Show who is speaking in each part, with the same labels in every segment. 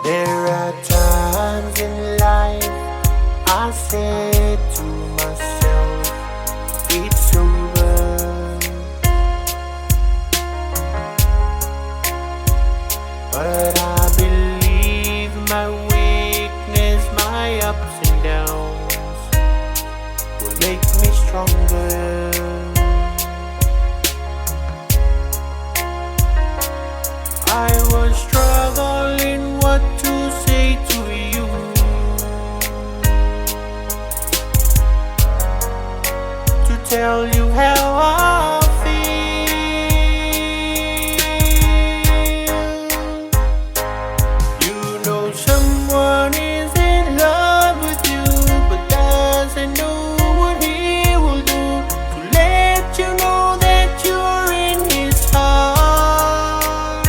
Speaker 1: There are times in life I say to myself, it's over. But I believe my weakness, my ups and downs will make me stronger. I was struggling what to say to you, to tell you how I feel. You know someone is in love with you, but doesn't know what he will do to let you know that you're in his heart.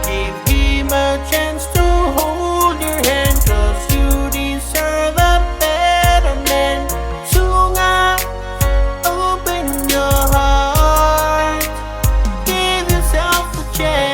Speaker 1: Give him a chance to hold your hand, 'cause you deserve a better man. So nga, open your heart, give yourself a chance.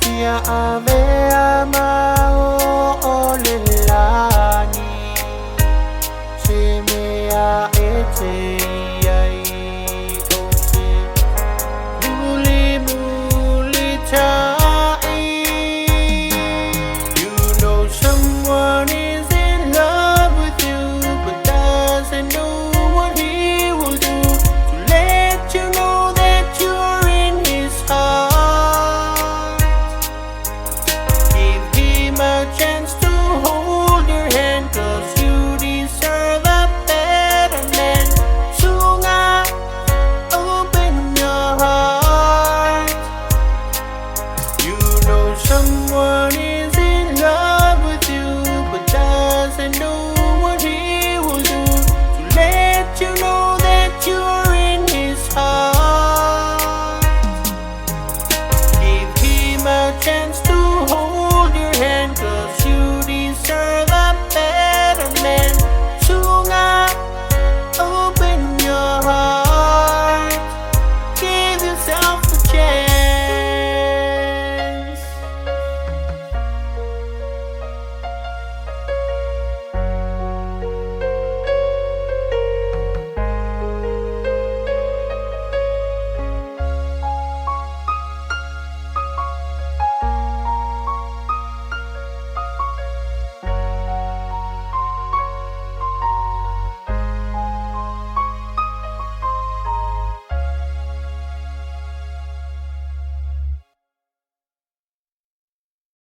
Speaker 1: Fia ave amao olelani, se mea ete.